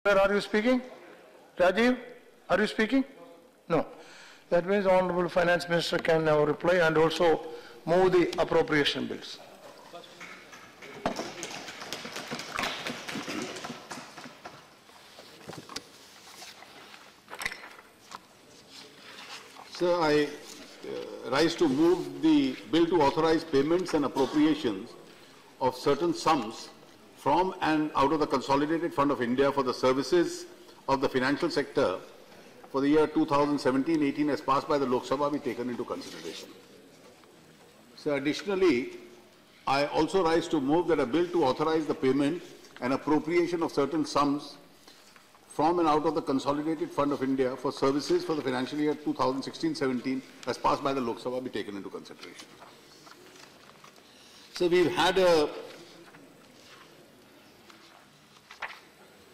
Where are you speaking? Rajiv, are you speaking? No. That means Honorable Finance Minister can now reply and also move the appropriation bills. Sir, I rise to move the bill to authorize payments and appropriations of certain sums from and out of the Consolidated Fund of India for the services of the financial sector for the year 2017-18 as passed by the Lok Sabha be taken into consideration. So additionally, I also rise to move that a bill to authorize the payment and appropriation of certain sums from and out of the Consolidated Fund of India for services for the financial year 2016-17 as passed by the Lok Sabha be taken into consideration. So we've had a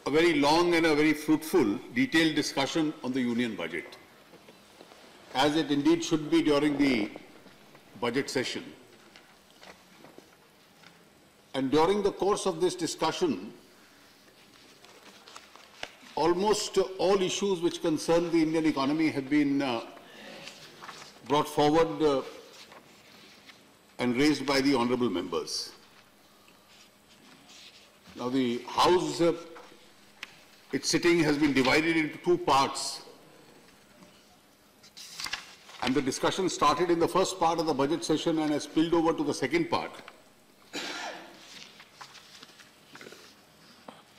very long and a very fruitful, detailed discussion on the union budget, as it indeed should be during the budget session. And during the course of this discussion, almost all issues which concern the Indian economy have been brought forward and raised by the honorable members. Now the House, its sitting has been divided into two parts, and the discussion started in the first part of the budget session and has spilled over to the second part.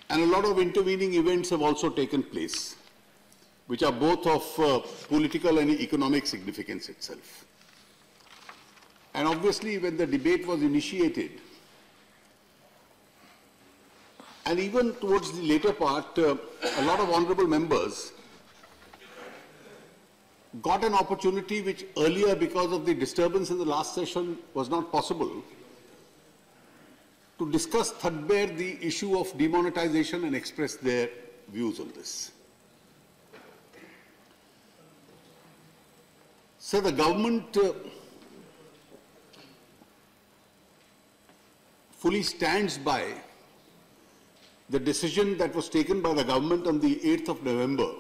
And a lot of intervening events have also taken place, which are both of political and economic significance itself. And obviously, when the debate was initiated, and even towards the later part, a lot of honorable members got an opportunity which earlier, because of the disturbance in the last session, was not possible, to discuss threadbare the issue of demonetization and express their views on this. So the government fully stands by the decision that was taken by the government on the 8th of November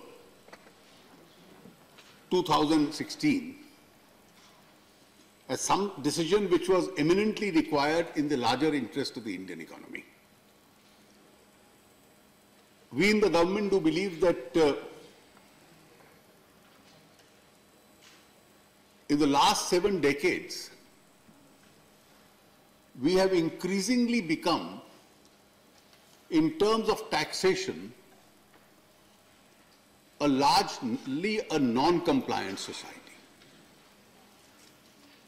2016 as some decision which was eminently required in the larger interest of the Indian economy. We in the government do believe that in the last 7 decades, we have increasingly become, in terms of taxation, largely a non-compliant society.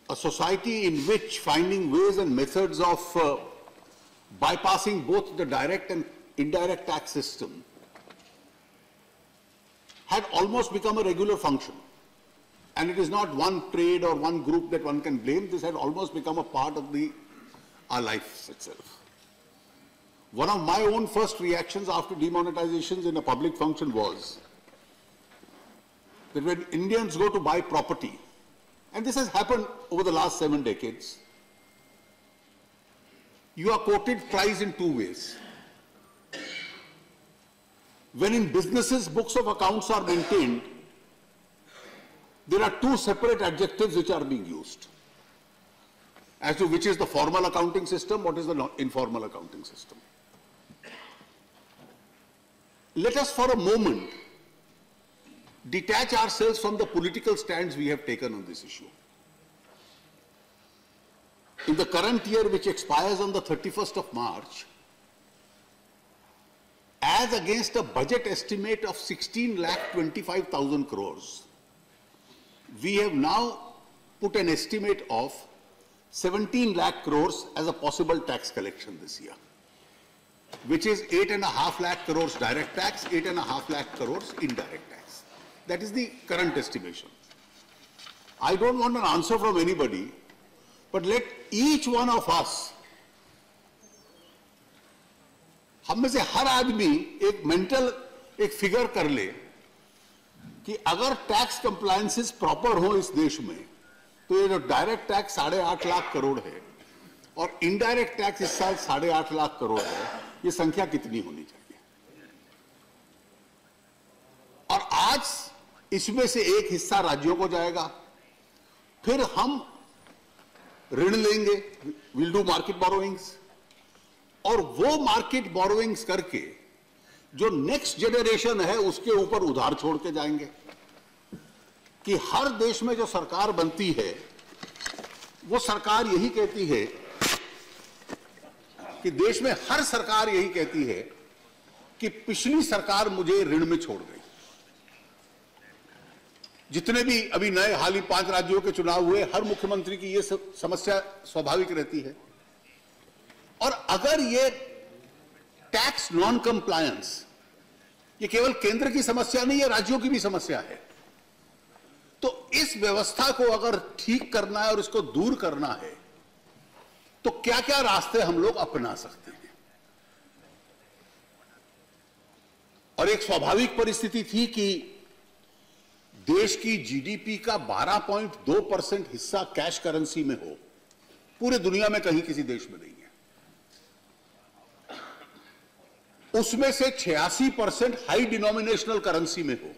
A society in which finding ways and methods of bypassing both the direct and indirect tax system had almost become a regular function. And it is not one trade or one group that one can blame. This had almost become a part of our life itself. One of my own first reactions after demonetizations in a public function was that when Indians go to buy property, and this has happened over the last 7 decades, you are quoted price in 2 ways. When in businesses books of accounts are maintained, there are 2 separate adjectives which are being used as to which is the formal accounting system, what is the informal accounting system. Let us for a moment detach ourselves from the political stands we have taken on this issue. In the current year, which expires on the 31st of March, as against a budget estimate of 16,25,000 crores, we have now put an estimate of 17 lakh crores as a possible tax collection this year, which is 8.5 lakh crores direct tax, 8.5 lakh crores indirect tax. That is the current estimation. I don't want an answer from anybody, but let each one of us, हम में से हर आदमी एक mental एक figure कर ले कि अगर टैक्स कंप्लायंसेस प्रॉपर हो इस देश में, तो ये जो डायरेक्ट टैक्स 8.5 लाख करोड़ है और इनडायरेक्ट टैक्स इस साल 8.5 लाख करोड़ है, ये संख्या कितनी होनी चाहिए। इसमें से एक हिस्सा राज्यों को जाएगा, फिर हम ऋण लेंगे, विल डू मार्केट बोरोइंग्स, और वो मार्केट बोरोइंग्स करके जो नेक्स्ट जनरेशन है उसके ऊपर उधार छोड़ के जाएंगे। कि हर देश में जो सरकार बनती है वो सरकार यही कहती है कि देश में हर सरकार यही कहती है कि पिछली सरकार मुझे ऋण में छोड़ गई। जितने भी अभी नए हाल ही 5 राज्यों के चुनाव हुए, हर मुख्यमंत्री की यह समस्या स्वाभाविक रहती है। और अगर ये टैक्स नॉन कंप्लायंस ये केवल केंद्र की समस्या नहीं है, राज्यों की भी समस्या है, तो इस व्यवस्था को अगर ठीक करना है और इसको दूर करना है तो क्या क्या रास्ते हम लोग अपना सकते हैं। और एक स्वाभाविक परिस्थिति थी कि देश की जीडीपी का 12.2% हिस्सा कैश करेंसी में हो, पूरे दुनिया में कहीं किसी देश में नहीं है। उसमें से 86% हाई डिनोमिनेशनल करेंसी में हो।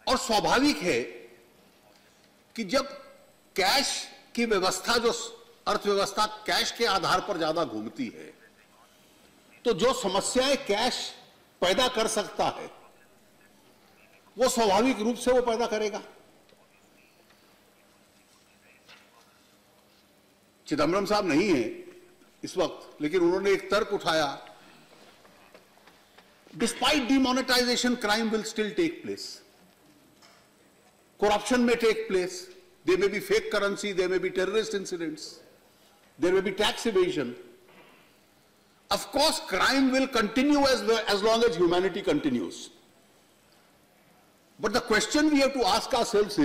और स्वाभाविक है कि जब कैश की व्यवस्था, जो अर्थव्यवस्था कैश के आधार पर ज्यादा घूमती है, तो जो समस्याएं कैश पैदा कर सकता है वो स्वाभाविक रूप से वो पैदा करेगा। चिदंबरम साहब नहीं है इस वक्त, लेकिन उन्होंने एक तर्क उठाया, despite demonetisation crime will still take place, corruption may take place, there may be fake currency, there may be terrorist incidents, there may be tax evasion. Of course, crime will continue as long as humanity continues. But the question we have to ask ourselves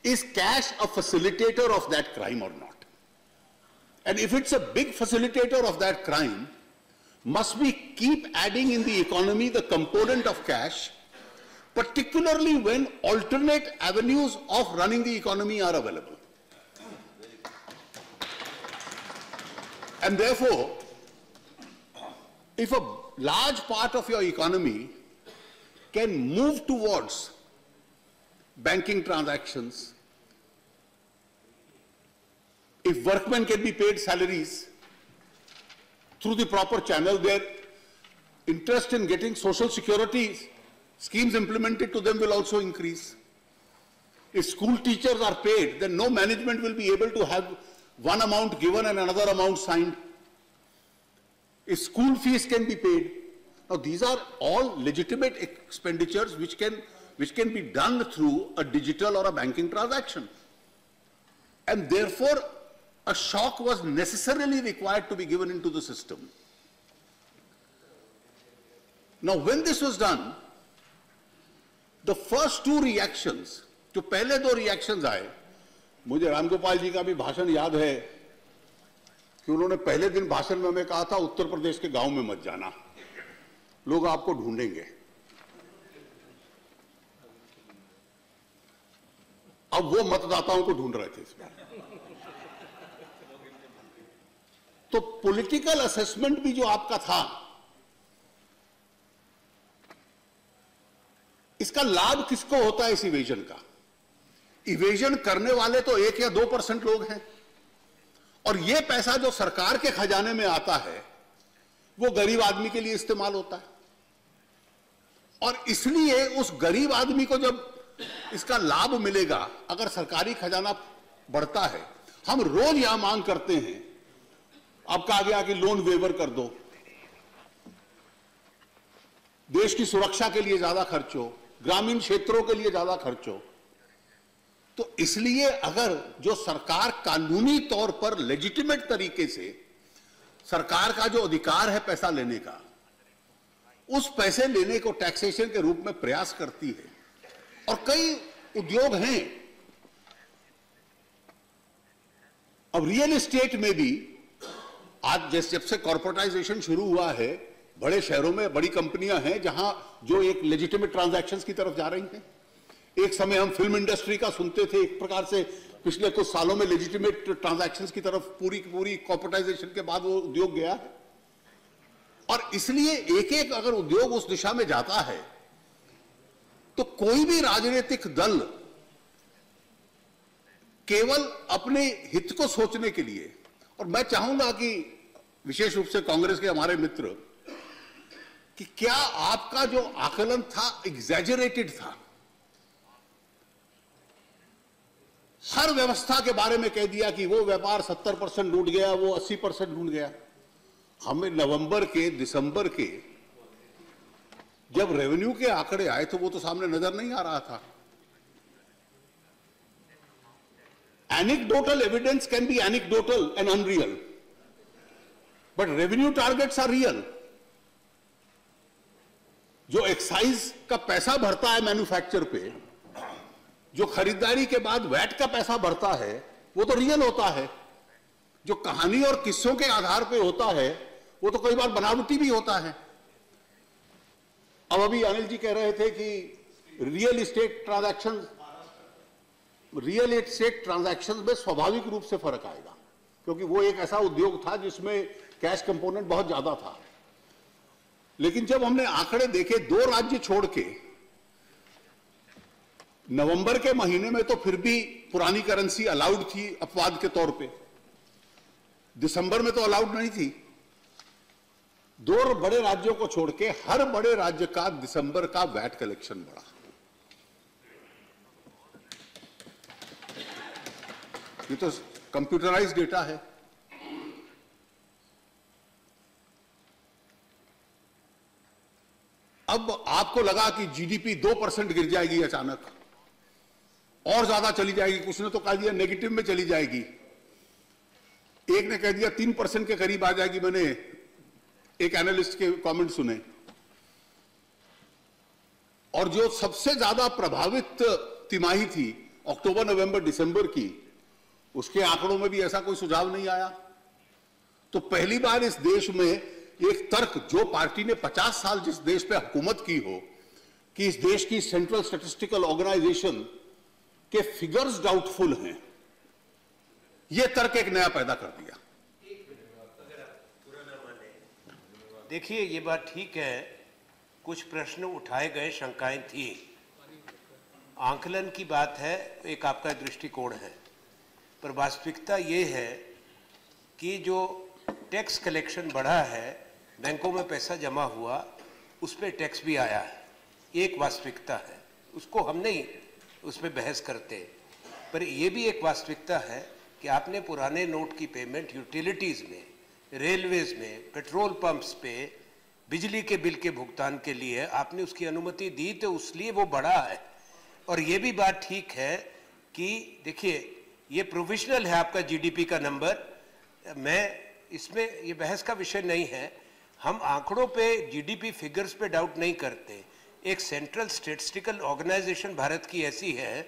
is cash a facilitator of that crime or not? And if it's a big facilitator of that crime, must we keep adding in the economy the component of cash, particularly when alternate avenues of running the economy are available? And therefore, if a large part of your economy can move towards banking transactions, if workmen can be paid salaries through the proper channel, their interest in getting social security schemes implemented to them will also increase. If school teachers are paid, then no management will be able to have one amount given and another amount signed. If school fees can be paid. Now these are all legitimate expenditures which can be done through a digital or a banking transaction. And therefore, a shock was necessarily required to be given into the system. Now when this was done, the first 2 reactions, जो पहले 2 reactions आए, मुझे रामगोपाल जी का भी भाषण याद है कि उन्होंने पहले दिन भाषण में हमें कहा था उत्तर प्रदेश के गांव में मत जाना, लोग आपको ढूंढेंगे। अब वो मतदाताओं को ढूंढ रहे थे इस बार। तो पॉलिटिकल असेसमेंट भी जो आपका था, इसका लाभ किसको होता है इस इवेजन का? इवेजन करने वाले तो 1 या 2% लोग हैं, और ये पैसा जो सरकार के खजाने में आता है वो गरीब आदमी के लिए इस्तेमाल होता है। और इसलिए उस गरीब आदमी को जब इसका लाभ मिलेगा, अगर सरकारी खजाना बढ़ता है, हम रोज यहां मांग करते हैं, अब कहा गया कि लोन वेवर कर दो, देश की सुरक्षा के लिए ज्यादा खर्च हो, ग्रामीण क्षेत्रों के लिए ज्यादा खर्च हो। तो इसलिए अगर जो सरकार कानूनी तौर पर लेजिटिमेट तरीके से सरकार का जो अधिकार है पैसा लेने का, उस पैसे लेने को टैक्सेशन के रूप में प्रयास करती है, और कई उद्योग हैं, अब रियल एस्टेट में भी आज जब से कॉर्पोरेटाइजेशन शुरू हुआ है, बड़े शहरों में बड़ी कंपनियां हैं जहां जो एक लेजिटिमेट ट्रांजैक्शंस की तरफ जा रही हैं। एक समय हम फिल्म इंडस्ट्री का सुनते थे, एक प्रकार से पिछले कुछ सालों में लेजिटिमेट ट्रांजैक्शंस की तरफ पूरी कॉर्पोरेटाइजेशन के बाद वो उद्योग गया है। और इसलिए एक एक अगर उद्योग उस दिशा में जाता है तो कोई भी राजनीतिक दल केवल अपने हित को सोचने के लिए, और मैं चाहूंगा कि विशेष रूप से कांग्रेस के हमारे मित्र, कि क्या आपका जो आकलन था एग्जैजरेटेड था? हर व्यवस्था के बारे में कह दिया कि वो व्यापार 70% लूट गया, वो 80% लूट गया। हमें नवंबर के, दिसंबर के जब रेवेन्यू के आंकड़े आए तो वो तो सामने नजर नहीं आ रहा था। Anecdotal evidence can be anecdotal and unreal, but revenue targets are real. जो एक्साइज का पैसा भरता है मैन्युफैक्चर पे, जो खरीदारी के बाद वैट का पैसा भरता है, वो तो रियल होता है। जो कहानी और किस्सों के आधार पे होता है वो तो कई बार बनावटी भी होता है। अब अभी अनिल जी कह रहे थे कि रियल एस्टेट ट्रांजैक्शन में स्वाभाविक रूप से फर्क आएगा, क्योंकि वो एक ऐसा उद्योग था जिसमें कैश कंपोनेंट बहुत ज्यादा था। लेकिन जब हमने आंकड़े देखे 2 राज्य छोड़ के, नवंबर के महीने में तो फिर भी पुरानी करेंसी अलाउड थी अपवाद के तौर पे, दिसंबर में तो अलाउड नहीं थी। 2 बड़े राज्यों को छोड़ के हर बड़े राज्य का दिसंबर का वैट कलेक्शन बढ़ा। ये तो कंप्यूटराइज्ड डेटा है। अब आपको लगा कि जीडीपी 2% गिर जाएगी अचानक, और ज्यादा चली जाएगी। कुछ ने तो कह दिया नेगेटिव में चली जाएगी, एक ने कह दिया 3% के करीब आ जाएगी। मैंने एक एनालिस्ट के कमेंट सुने। और जो सबसे ज्यादा प्रभावित तिमाही थी अक्टूबर, नवंबर, दिसंबर की, उसके आंकड़ों में भी ऐसा कोई सुझाव नहीं आया। तो पहली बार इस देश में एक तर्क, जो पार्टी ने 50 साल जिस देश पे हुकूमत की हो, कि इस देश की सेंट्रल स्टैटिस्टिकल ऑर्गेनाइजेशन के फिगर्स डाउटफुल हैं, यह तर्क एक नया पैदा कर दिया। देखिए, ये बात ठीक है, कुछ प्रश्न उठाए गए, शंकाएं थी, आंकलन की बात है, एक आपका दृष्टिकोण है, पर वास्तविकता ये है कि जो टैक्स कलेक्शन बढ़ा है, बैंकों में पैसा जमा हुआ, उस पर टैक्स भी आया है, एक वास्तविकता है, उसको हम नहीं उस पर बहस करते। पर यह भी एक वास्तविकता है कि आपने पुराने नोट की पेमेंट यूटिलिटीज़ में, रेलवेज में, पेट्रोल पंप्स पे, बिजली के बिल के भुगतान के लिए आपने उसकी अनुमति दी, तो उसलिए वो बढ़ा है। और ये भी बात ठीक है कि देखिए, ये प्रोविजनल है आपका जीडीपी का नंबर, मैं इसमें ये बहस का विषय नहीं है। हम आंकड़ों पे, जीडीपी फिगर्स पे डाउट नहीं करते। एक सेंट्रल स्टैटिस्टिकल ऑर्गेनाइजेशन भारत की ऐसी है,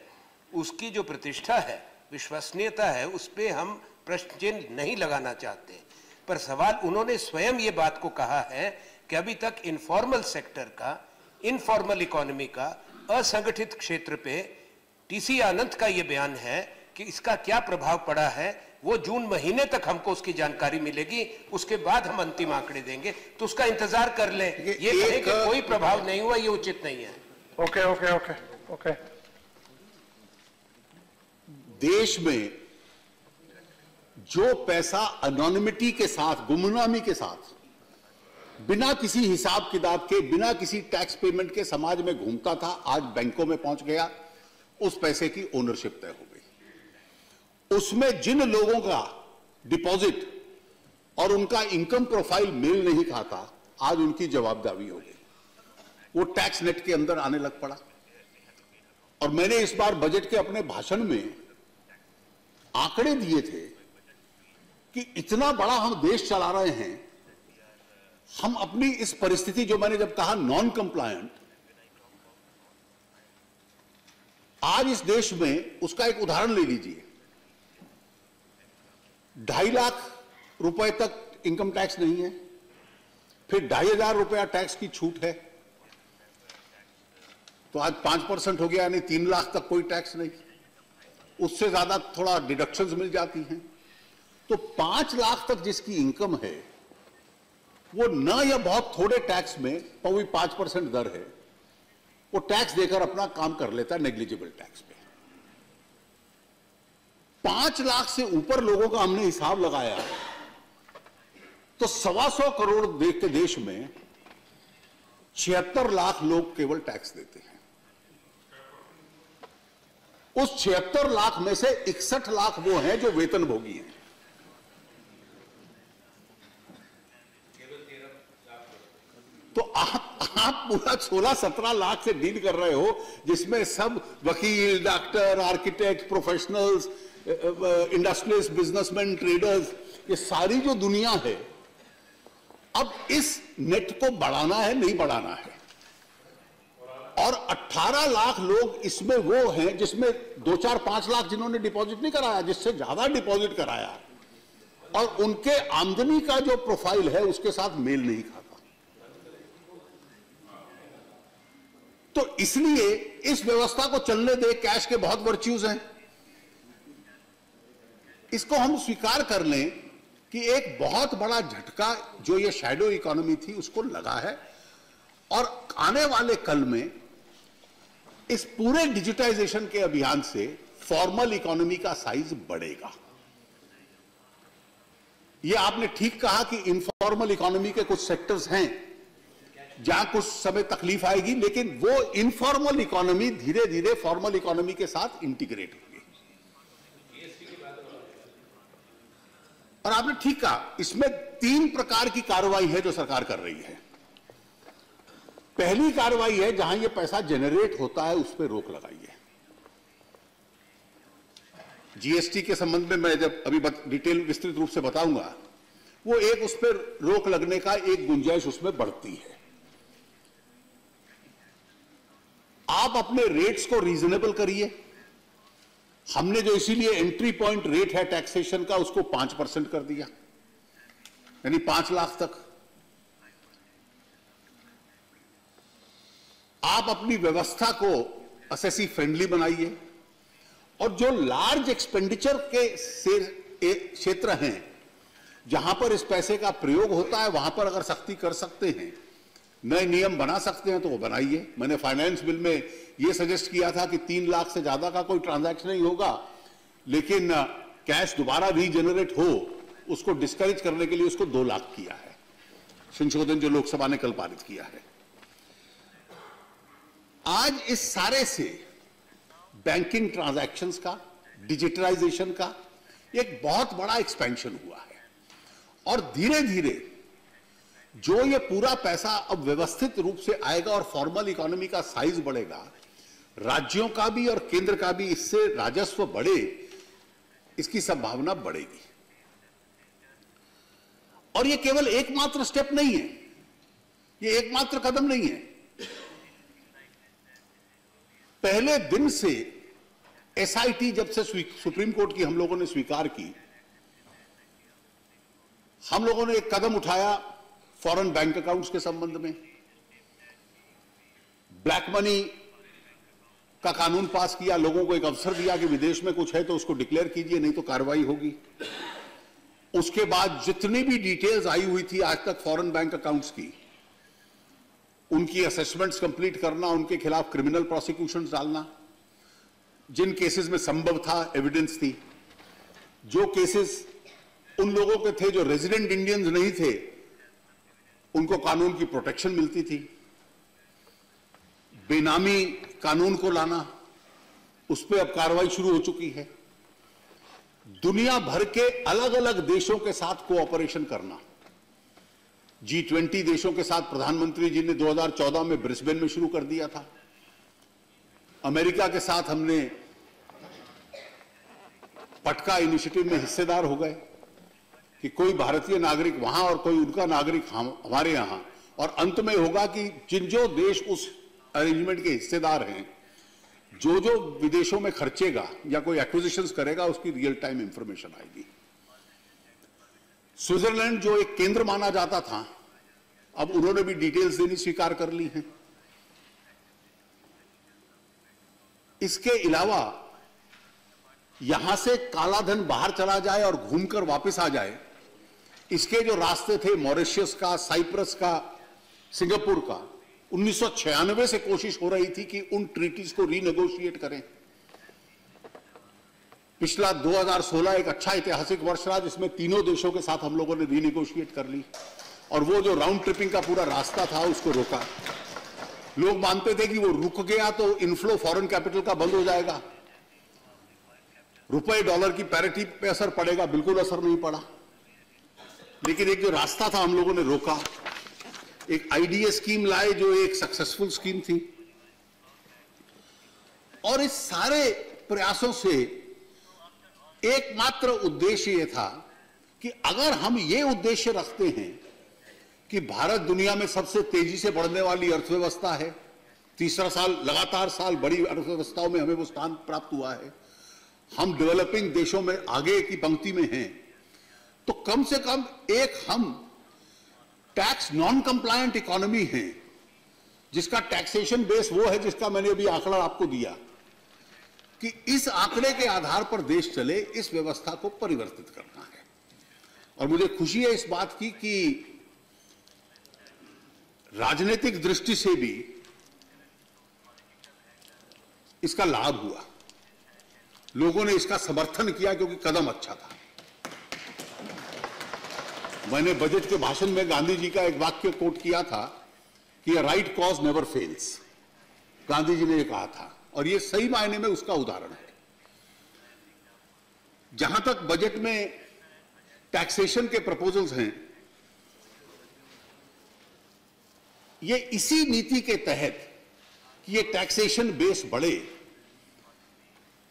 उसकी जो प्रतिष्ठा है, विश्वसनीयता है, उस पर हम प्रश्न चिन्ह नहीं लगाना चाहते। पर सवाल, उन्होंने स्वयं ये बात को कहा है कि अभी तक इनफॉर्मल सेक्टर का, इनफॉर्मल इकोनॉमी का, असंगठित क्षेत्र पे टीसी आनंद का ये बयान है कि इसका क्या प्रभाव पड़ा है, वो जून महीने तक हमको उसकी जानकारी मिलेगी, उसके बाद हम अंतिम आंकड़े देंगे। तो उसका इंतजार कर लें। ये कहे कि कोई प्रभाव नहीं हुआ, ये उचित नहीं है। ओके। देश में जो पैसा अनोनिमिटी के साथ, गुमनामी के साथ, बिना किसी हिसाब किताब के, बिना किसी टैक्स पेमेंट के समाज में घूमता था, आज बैंकों में पहुंच गया, उस पैसे की ओनरशिप तय हो गई। उसमें जिन लोगों का डिपॉजिट और उनका इनकम प्रोफाइल मेल नहीं खाता, आज उनकी जवाबदारी हो गई, वो टैक्स नेट के अंदर आने लग पड़ा। और मैंने इस बार बजट के अपने भाषण में आंकड़े दिए थे कि इतना बड़ा हम देश चला रहे हैं, हम अपनी इस परिस्थिति, जो मैंने जब कहा नॉन कंप्लायंट, आज इस देश में उसका एक उदाहरण ले लीजिए। 2.5 लाख रुपए तक इनकम टैक्स नहीं है, फिर 2,500 रुपया टैक्स की छूट है, तो आज 5% हो गया, यानी 3 लाख तक कोई टैक्स नहीं, उससे ज्यादा थोड़ा डिडक्शंस मिल जाती हैं। तो 5 लाख तक जिसकी इनकम है, वो न या बहुत थोड़े टैक्स में, तो भी 5% दर है, वो टैक्स देकर अपना काम कर लेता है नेग्लिजिबल टैक्स पे। 5 लाख से ऊपर लोगों का हमने हिसाब लगाया तो 125 करोड़ के देश में 76 लाख लोग केवल टैक्स देते हैं। उस 76 लाख में से 61 लाख वो हैं जो वेतनभोगी हैं। तो आप पूरा 16-17 लाख से डील कर रहे हो, जिसमें सब वकील, doctor, architect, professionals, industrialist, businessman, traders, ये सारी जो दुनिया है, अब इस नेट को बढ़ाना है, नहीं बढ़ाना है। और 18 लाख लोग इसमें वो हैं जिसमें 2-4-5 लाख जिन्होंने डिपॉजिट नहीं कराया, जिससे ज्यादा डिपॉजिट कराया, और उनके आमदनी का जो प्रोफाइल है उसके साथ मेल नहीं खाता। तो इसलिए इस व्यवस्था को चलने दे, कैश के बहुत वर्च्यूज हैं, इसको हम स्वीकार कर लें कि एक बहुत बड़ा झटका जो ये शैडो इकोनॉमी थी उसको लगा है, और आने वाले कल में इस पूरे डिजिटाइजेशन के अभियान से फॉर्मल इकोनॉमी का साइज बढ़ेगा। ये आपने ठीक कहा कि इनफॉर्मल इकोनॉमी के कुछ सेक्टर्स हैं जहां कुछ समय तकलीफ आएगी, लेकिन वो इनफॉर्मल इकोनॉमी धीरे धीरे फॉर्मल इकोनॉमी के साथ इंटीग्रेट होगी। और आपने ठीक कहा, इसमें 3 प्रकार की कार्रवाई है जो सरकार कर रही है। पहली कार्रवाई है जहां ये पैसा जनरेट होता है उस पर रोक लगाइए। जीएसटी के संबंध में मैं जब अभी डिटेल विस्तृत रूप से बताऊंगा, वो एक उस पर रोक लगने का एक गुंजाइश उसमें बढ़ती है। आप अपने रेट्स को रीजनेबल करिए। हमने जो इसीलिए एंट्री पॉइंट रेट है टैक्सेशन का उसको 5% कर दिया, यानी 5 लाख तक। आप अपनी व्यवस्था को असेसी फ्रेंडली बनाइए, और जो लार्ज एक्सपेंडिचर के क्षेत्र हैं जहां पर इस पैसे का प्रयोग होता है वहां पर अगर सख्ती कर सकते हैं, नए नियम बना सकते हैं तो वो बनाइए। मैंने फाइनेंस बिल में ये सजेस्ट किया था कि 3 लाख से ज्यादा का कोई ट्रांजैक्शन नहीं होगा, लेकिन कैश दोबारा रीजनरेट हो उसको डिस्करेज करने के लिए उसको 2 लाख किया है, संशोधन जो लोकसभा ने कल पारित किया है। आज इस सारे से बैंकिंग ट्रांजैक्शंस का, डिजिटलाइजेशन का एक बहुत बड़ा एक्सपेंशन हुआ है, और धीरे धीरे जो ये पूरा पैसा अब व्यवस्थित रूप से आएगा और फॉर्मल इकोनॉमी का साइज बढ़ेगा, राज्यों का भी और केंद्र का भी इससे राजस्व बढ़े, इसकी संभावना बढ़ेगी। और ये केवल एकमात्र स्टेप नहीं है, ये एकमात्र कदम नहीं है। पहले दिन से एसआईटी जब से सुप्रीम कोर्ट की हम लोगों ने स्वीकार की, हम लोगों ने एक कदम उठाया फॉरेन बैंक अकाउंट्स के संबंध में। ब्लैक मनी का कानून पास किया, लोगों को एक अवसर दिया कि विदेश में कुछ है तो उसको डिक्लेयर कीजिए, नहीं तो कार्रवाई होगी। उसके बाद जितनी भी डिटेल्स आई हुई थी आज तक फॉरेन बैंक अकाउंट्स की, उनकी असेसमेंट्स कंप्लीट करना, उनके खिलाफ क्रिमिनल प्रोसिक्यूशंस डालना, जिन केसेस में संभव था, एविडेंस थी। जो केसेस उन लोगों के थे जो रेजिडेंट इंडियंस नहीं थे, उनको कानून की प्रोटेक्शन मिलती थी। बेनामी कानून को लाना, उस पर अब कार्रवाई शुरू हो चुकी है। दुनिया भर के अलग अलग देशों के साथ कोऑपरेशन करना, G20 देशों के साथ प्रधानमंत्री जी ने 2014 में ब्रिस्बेन में शुरू कर दिया था। अमेरिका के साथ हमने पटका इनिशिएटिव में हिस्सेदार हो गए कि कोई भारतीय नागरिक वहां और कोई उनका नागरिक हमारे यहां, और अंत में होगा कि जो देश उस अरेंजमेंट के हिस्सेदार हैं, जो विदेशों में खर्चेगा या कोई एक्विजिशंस करेगा, उसकी रियल टाइम इंफॉर्मेशन आएगी। स्विट्जरलैंड जो एक केंद्र माना जाता था, अब उन्होंने भी डिटेल्स देनी स्वीकार कर ली हैं। इसके अलावा यहां से काला धन बाहर चला जाए और घूमकर वापस आ जाए, इसके जो रास्ते थे मॉरिशस का, साइप्रस का, सिंगापुर का, 1996 से कोशिश हो रही थी कि उन ट्रीटीज को रीनेगोशिएट करें। पिछला 2016 एक अच्छा ऐतिहासिक वर्ष रहा जिसमें तीनों देशों के साथ हम लोगों ने रीनेगोशिएट कर ली और वो जो राउंड ट्रिपिंग का पूरा रास्ता था उसको रोका। लोग मानते थे कि वो रुक गया तो इनफ्लो फॉरेन कैपिटल का बंद हो जाएगा, रुपए डॉलर की पैरिटी पे असर पड़ेगा, बिल्कुल असर नहीं पड़ा। लेकिन एक जो रास्ता था हम लोगों ने रोका, एक आईडीए स्कीम लाए जो एक सक्सेसफुल स्कीम थी। और इस सारे प्रयासों से एकमात्र उद्देश्य यह था कि अगर हम ये उद्देश्य रखते हैं कि भारत दुनिया में सबसे तेजी से बढ़ने वाली अर्थव्यवस्था है, तीसरा साल लगातार साल बड़ी अर्थव्यवस्थाओं में हमें वो स्थान प्राप्त हुआ है, हम डेवलपिंग देशों में आगे की पंक्ति में हैं, तो कम से कम एक हम टैक्स नॉन कंप्लायंट इकोनॉमी है जिसका टैक्सेशन बेस वो है जिसका मैंने अभी आंकड़ा आपको दिया कि इस आंकड़े के आधार पर देश चले, इस व्यवस्था को परिवर्तित करना है। और मुझे खुशी है इस बात की कि राजनीतिक दृष्टि से भी इसका लाभ हुआ, लोगों ने इसका समर्थन किया क्योंकि कदम अच्छा था। मैंने बजट के भाषण में गांधी जी का एक वाक्य कोट किया था कि right cause never fails, Gandhi ji ने ये कहा था और ये सही मायने में उसका उदाहरण है। जहां तक बजट में टैक्सेशन के प्रपोजल्स हैं, ये इसी नीति के तहत कि ये टैक्सेशन बेस बढ़े,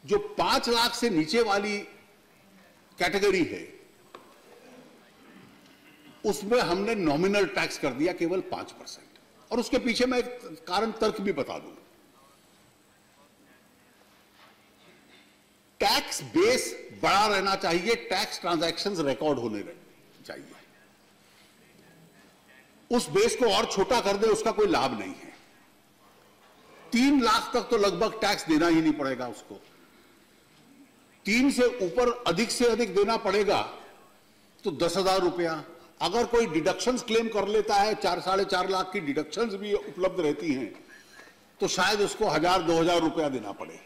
जो 5 लाख से नीचे वाली कैटेगरी है उसमें हमने नॉमिनल टैक्स कर दिया केवल 5%। और उसके पीछे मैं एक कारण तर्क भी बता दूं। टैक्स बेस बड़ा रहना चाहिए, टैक्स ट्रांजैक्शंस रिकॉर्ड होने चाहिए। उस बेस को और छोटा कर दे उसका कोई लाभ नहीं है। 3 लाख तक तो लगभग टैक्स देना ही नहीं पड़ेगा उसको, 3 से ऊपर अधिक से अधिक देना पड़ेगा तो 10,000 रुपया। अगर कोई डिडक्शंस क्लेम कर लेता है, 4-4.5 लाख की डिडक्शंस भी उपलब्ध रहती हैं, तो शायद उसको 1,000-2,000 रुपया देना पड़े।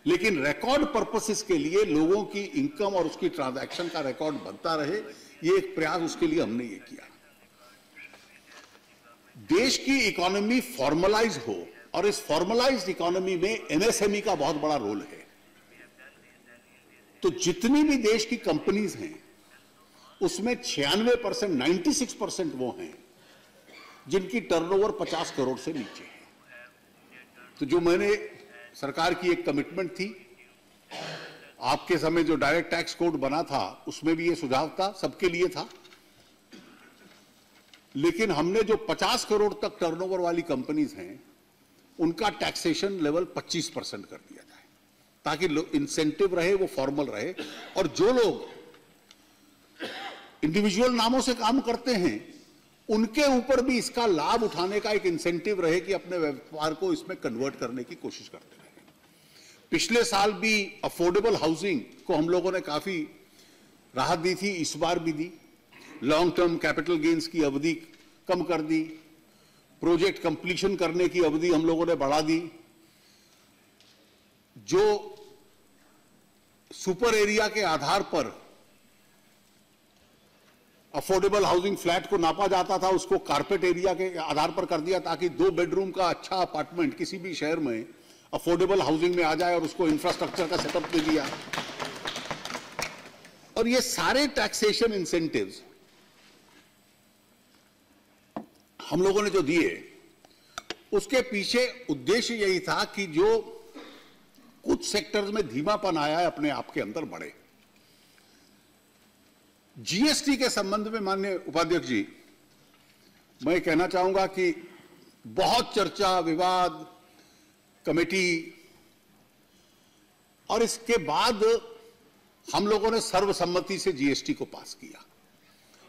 लेकिन रिकॉर्ड पर्पसेस के लिए लोगों की इनकम और उसकी ट्रांजैक्शन का रिकॉर्ड बनता रहे, ये एक प्रयास उसके लिए हमने ये किया। देश की इकोनॉमी फॉर्मलाइज हो और इस फॉर्मलाइज्ड इकोनॉमी में एमएसएमई का बहुत बड़ा रोल है। तो जितनी भी देश की कंपनीज हैं उसमें 96%, 96% वो हैं जिनकी टर्नओवर 50 करोड़ से नीचे है। तो जो मैंने सरकार की एक कमिटमेंट थी, आपके समय जो डायरेक्ट टैक्स कोड बना था उसमें भी ये सुझाव था, सबके लिए था। लेकिन हमने जो 50 करोड़ तक टर्नओवर वाली कंपनीज हैं उनका टैक्सेशन लेवल 25% कर दिया जाए ताकि इंसेंटिव रहे, वो फॉर्मल रहे। और जो लोग इंडिविजुअल नामों से काम करते हैं उनके ऊपर भी इसका लाभ उठाने का एक इंसेंटिव रहे कि अपने व्यापार को इसमें कन्वर्ट करने की कोशिश करते रहे। पिछले साल भी अफोर्डेबल हाउसिंग को हम लोगों ने काफी राहत दी थी, इस बार भी दी। लॉन्ग टर्म कैपिटल गेन्स की अवधि कम कर दी, प्रोजेक्ट कंप्लीशन करने की अवधि हम लोगों ने बढ़ा दी। जो सुपर एरिया के आधार पर अफोर्डेबल हाउसिंग फ्लैट को नापा जाता था उसको कारपेट एरिया के आधार पर कर दिया ताकि 2 बेडरूम का अच्छा अपार्टमेंट किसी भी शहर में अफोर्डेबल हाउसिंग में आ जाए और उसको इंफ्रास्ट्रक्चर का सेटअप दे दिया। और ये सारे टैक्सेशन इंसेंटिव्स हम लोगों ने जो दिए उसके पीछे उद्देश्य यही था कि जो कुछ सेक्टर्स में धीमापन आया है अपने आप के अंदर बढ़े। जीएसटी के संबंध में माननीय उपाध्यक्ष जी, मैं कहना चाहूंगा कि बहुत चर्चा, विवाद, कमेटी और इसके बाद हम लोगों ने सर्वसम्मति से जीएसटी को पास किया।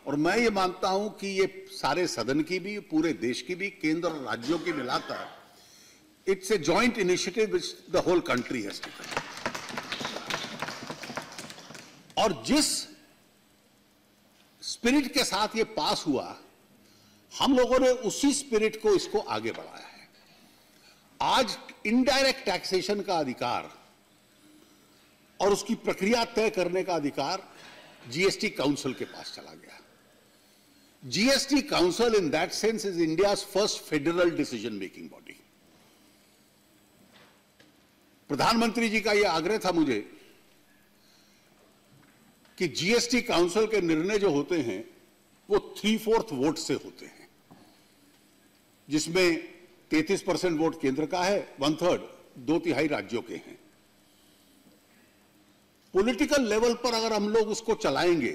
और मैं ये मानता हूं कि ये सारे सदन की भी, पूरे देश की भी, केंद्र और राज्यों की मिलाकर it's a joint initiative which the whole country has taken. और जिस स्पिरिट के साथ ये पास हुआ, हम लोगों ने उसी स्पिरिट को इसको आगे बढ़ाया है। आज इनडायरेक्ट टैक्सेशन का अधिकार और उसकी प्रक्रिया तय करने का अधिकार जीएसटी काउंसिल के पास चला गया। GST council in that sense is India's first federal decision making body. प्रधानमंत्री जी का यह आग्रह था मुझे कि जीएसटी काउंसिल के निर्णय जो होते हैं वो 3/4 वोट से होते हैं, जिसमें 33% वोट केंद्र का है, 1/3 2/3 राज्यों के हैं। पॉलिटिकल लेवल पर अगर हम लोग उसको चलाएंगे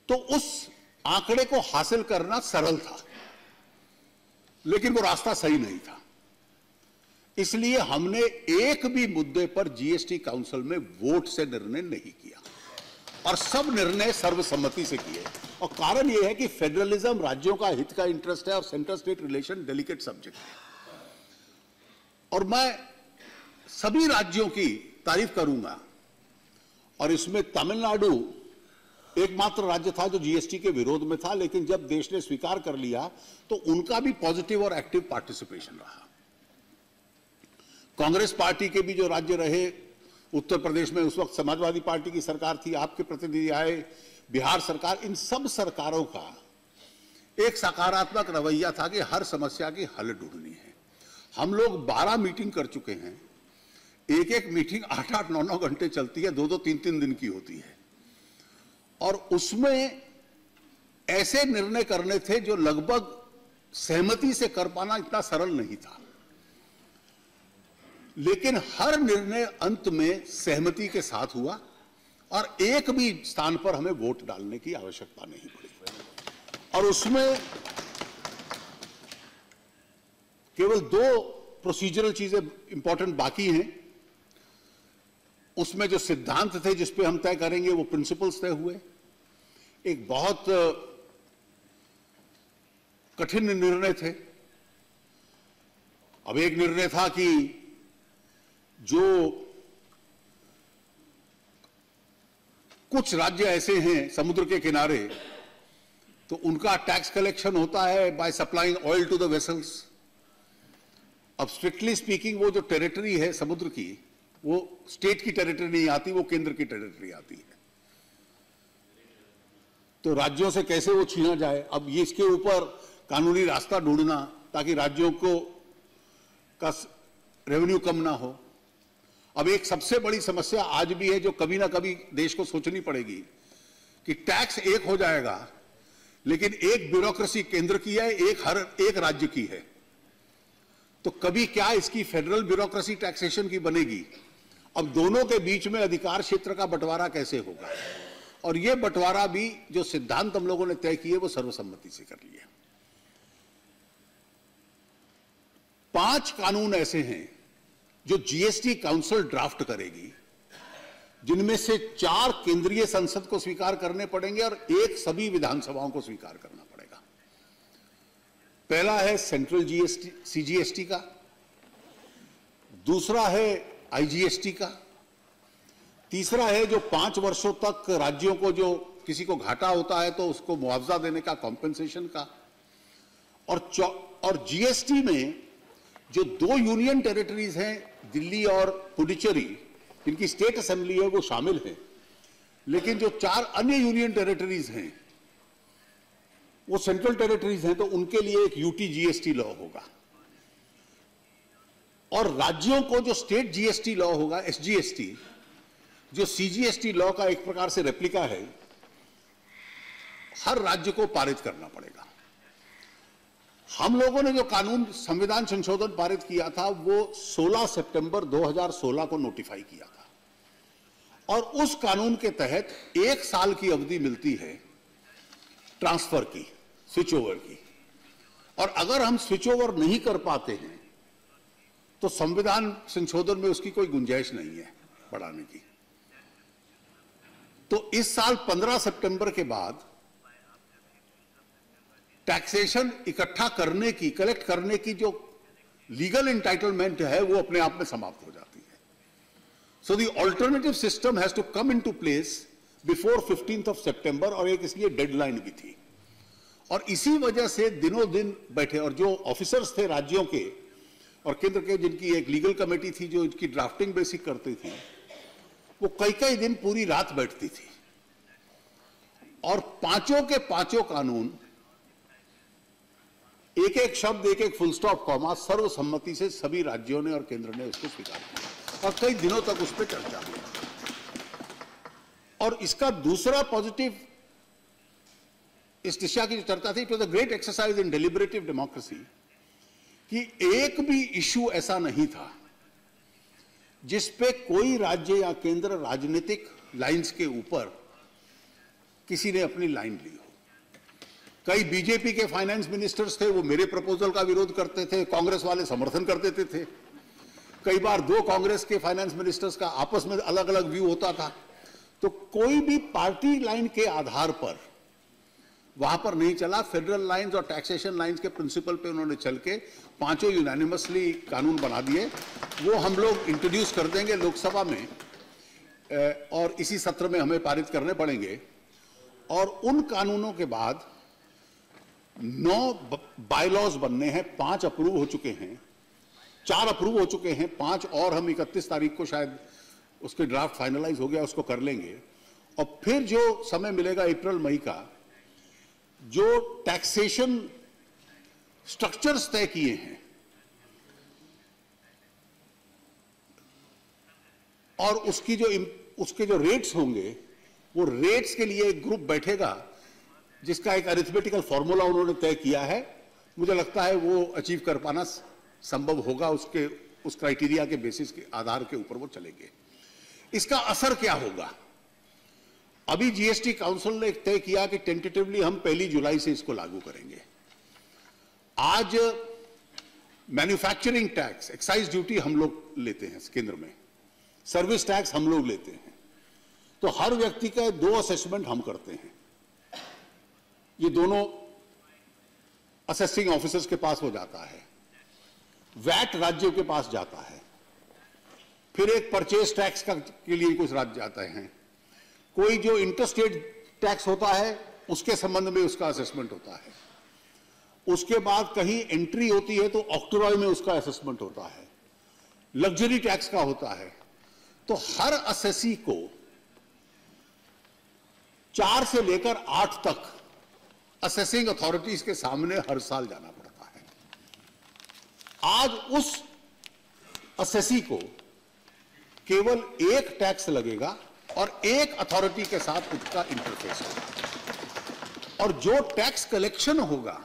तो उस आंकड़े को हासिल करना सरल था, लेकिन वो रास्ता सही नहीं था। इसलिए हमने एक भी मुद्दे पर जीएसटी काउंसिल में वोट से निर्णय नहीं किया और सब निर्णय सर्वसम्मति से किए। और कारण यह है कि फेडरलिज्म राज्यों का हित का इंटरेस्ट है और central state relation delicate subject है। और मैं सभी राज्यों की तारीफ करूंगा, और इसमें तमिलनाडु एकमात्र राज्य था जो जीएसटी के विरोध में था, लेकिन जब देश ने स्वीकार कर लिया तो उनका भी पॉजिटिव और एक्टिव पार्टिसिपेशन रहा। कांग्रेस पार्टी के भी जो राज्य रहे, उत्तर प्रदेश में उस वक्त समाजवादी पार्टी की सरकार थी, आपके प्रतिनिधि आए, बिहार सरकार, इन सब सरकारों का एक सकारात्मक रवैया था कि हर समस्या की हल ढूंढनी है। हम लोग 12 मीटिंग कर चुके हैं, एक एक मीटिंग 8-8, 9-9 घंटे चलती है, 2-2, 3-3 दिन की होती है, और उसमें ऐसे निर्णय करने थे जो लगभग सहमति से कर पाना इतना सरल नहीं था, लेकिन हर निर्णय अंत में सहमति के साथ हुआ और एक भी स्थान पर हमें वोट डालने की आवश्यकता नहीं पड़ी। और उसमें केवल 2 प्रोसीजरल चीजें इंपॉर्टेंट बाकी हैं। उसमें जो सिद्धांत थे जिस पे हम तय करेंगे वो प्रिंसिपल्स तय हुए। एक बहुत कठिन निर्णय थे। अब एक निर्णय था कि जो कुछ राज्य ऐसे हैं समुद्र के किनारे, तो उनका टैक्स कलेक्शन होता है by supplying oil to the vessels. अब स्ट्रिक्टली स्पीकिंग वो जो टेरिटरी है समुद्र की, वो स्टेट की टेरिटरी नहीं आती, वो केंद्र की टेरिटरी आती है। तो राज्यों से कैसे वो छीना जाए, अब ये इसके ऊपर कानूनी रास्ता ढूंढना ताकि राज्यों को का रेवेन्यू कम ना हो। अब एक सबसे बड़ी समस्या आज भी है जो कभी ना कभी देश को सोचनी पड़ेगी कि टैक्स एक हो जाएगा, लेकिन एक ब्यूरोक्रेसी केंद्र की है, एक राज्य की है, तो कभी क्या इसकी फेडरल ब्यूरोक्रेसी टैक्सेशन की बनेगी। अब दोनों के बीच में अधिकार क्षेत्र का बंटवारा कैसे होगा, और यह बंटवारा भी जो सिद्धांत हम लोगों ने तय किए वो सर्वसम्मति से कर लिए। 5 कानून ऐसे हैं जो जीएसटी काउंसिल ड्राफ्ट करेगी, जिनमें से 4 केंद्रीय संसद को स्वीकार करने पड़ेंगे और 1 सभी विधानसभाओं को स्वीकार करना पड़ेगा। पहला है सेंट्रल जीएसटी सीजीएसटी का, दूसरा है आईजीएसटी का, तीसरा है जो 5 वर्षों तक राज्यों को जो किसी को घाटा होता है तो उसको मुआवजा देने का, कॉम्पेंसेशन का, और जीएसटी में जो 2 यूनियन टेरिटरीज हैं दिल्ली और पुडुचेरी, जिनकी स्टेट असेंबली है वो शामिल है, लेकिन जो 4 अन्य यूनियन टेरिटरीज हैं वो सेंट्रल टेरिटरीज हैं, तो उनके लिए एक यूटी जीएसटी लॉ होगा। और राज्यों को जो स्टेट जीएसटी लॉ होगा, एसजीएसटी, जो सीजीएसटी लॉ का एक प्रकार से रेप्लिका है, हर राज्य को पारित करना पड़ेगा। हम लोगों ने जो कानून संविधान संशोधन पारित किया था वो 16 सितंबर 2016 को नोटिफाई किया था, और उस कानून के तहत 1 साल की अवधि मिलती है ट्रांसफर की, स्विच ओवर की, और अगर हम स्विच ओवर नहीं कर पाते हैं तो संविधान संशोधन में उसकी कोई गुंजाइश नहीं है बढ़ाने की। तो इस साल 15 सितंबर के बाद टैक्सेशन इकट्ठा करने की, कलेक्ट करने की जो लीगल एंटाइटलमेंट है वो अपने आप में समाप्त हो जाती है। So the alternative system has to come into place before 15th of September, और एक इसलिए डेडलाइन भी थी। और इसी वजह से दिनों दिन बैठे, और जो ऑफिसर्स थे राज्यों के और केंद्र के, जिनकी एक लीगल कमेटी थी जो इसकी ड्राफ्टिंग बेसिक करती थी, वो कई कई दिन पूरी रात बैठती थी और पांचों के पांचों कानून एक एक शब्द, एक एक फुल स्टॉप कॉमा सर्वसम्मति से सभी राज्यों ने और केंद्र ने उसको स्वीकार किया और कई दिनों तक उस पर चर्चा हुई। और इसका दूसरा पॉजिटिव इस दिशा की जो चर्चा थी, it was a great exercise in deliberative democracy, कि एक भी इश्यू ऐसा नहीं था जिस पे कोई राज्य या केंद्र राजनीतिक लाइंस के ऊपर किसी ने अपनी लाइन ली हो। कई बीजेपी के फाइनेंस मिनिस्टर्स थे, वो मेरे प्रपोजल का विरोध करते थे, कांग्रेस वाले समर्थन कर देते थे। कई बार दो कांग्रेस के फाइनेंस मिनिस्टर्स का आपस में अलग अलग व्यू होता था। तो कोई भी पार्टी लाइन के आधार पर वहां पर नहीं चला। फेडरल लाइंस और टैक्सेशन लाइंस के प्रिंसिपल पे उन्होंने चल के पांचों यूनानिमसली कानून बना दिए। वो हम लोग इंट्रोड्यूस कर देंगे लोकसभा में और इसी सत्र में हमें पारित करने पड़ेंगे। और उन कानूनों के बाद 9 बायलॉज बनने हैं, 5 अप्रूव हो चुके हैं, 4 अप्रूव हो चुके हैं, 5 और हम 31 तारीख को शायद उसके ड्राफ्ट फाइनलाइज हो गया, उसको कर लेंगे। और फिर जो समय मिलेगा अप्रैल मई का, जो टैक्सेशन स्ट्रक्चर्स तय किए हैं और उसके जो रेट्स होंगे, वो रेट्स के लिए एक ग्रुप बैठेगा जिसका एक अरिथमेटिकल फॉर्मूला उन्होंने तय किया है। मुझे लगता है वो अचीव कर पाना संभव होगा। उस क्राइटेरिया के बेसिस के आधार के ऊपर वो चलेंगे। इसका असर क्या होगा? अभी जीएसटी काउंसिल ने तय किया कि टेंटेटिवली हम 1 जुलाई से इसको लागू करेंगे। आज मैन्युफैक्चरिंग टैक्स, एक्साइज ड्यूटी हम लोग लेते हैं केंद्र में, सर्विस टैक्स हम लोग लेते हैं। तो हर व्यक्ति का 2 असेसमेंट हम करते हैं। ये दोनों असेसिंग ऑफिसर्स के पास हो जाता है, वैट राज्यों के पास जाता है, फिर एक परचेज टैक्स के लिए कुछ राज्य जाते हैं, कोई जो इंटरस्टेट टैक्स होता है उसके संबंध में उसका असेसमेंट होता है, उसके बाद कहीं एंट्री होती है तो ऑक्ट्रॉय में उसका असेसमेंट होता है, लग्जरी टैक्स का होता है। तो हर असेसी को 4 से लेकर 8 तक असेसिंग अथॉरिटीज के सामने हर साल जाना पड़ता है। आज उस असेसी को केवल एक टैक्स लगेगा और एक अथॉरिटी के साथ उसका इंटरफेस होगा। और जो टैक्स कलेक्शन होगा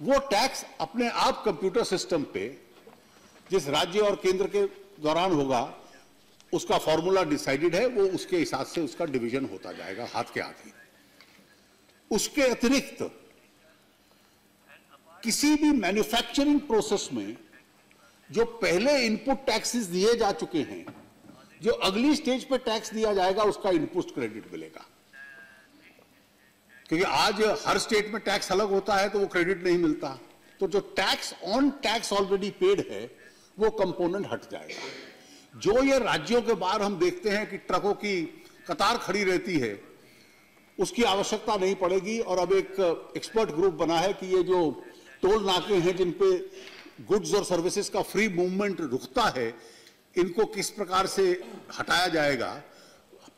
वो टैक्स अपने आप कंप्यूटर सिस्टम पे जिस राज्य और केंद्र के दौरान होगा, उसका फॉर्मूला डिसाइडेड है, वो उसके हिसाब से उसका डिवीजन होता जाएगा हाथ के हाथ ही। उसके अतिरिक्त किसी भी मैन्युफैक्चरिंग प्रोसेस में जो पहले इनपुट टैक्सेस दिए जा चुके हैं, जो अगली स्टेज पे टैक्स दिया जाएगा उसका इनपुट क्रेडिट मिलेगा। क्योंकि आज हर स्टेट में टैक्स अलग होता है तो वो क्रेडिट नहीं मिलता। तो जो tax on tax already paid है वो कंपोनेंट हट जाएगा। जो ये राज्यों के बाहर हम देखते हैं कि ट्रकों की कतार खड़ी रहती है, उसकी आवश्यकता नहीं पड़ेगी। और अब एक एक्सपर्ट ग्रुप बना है कि ये जो टोल नाके हैं जिन पे गुड्स और सर्विसेज का फ्री मूवमेंट रुकता है, इनको किस प्रकार से हटाया जाएगा।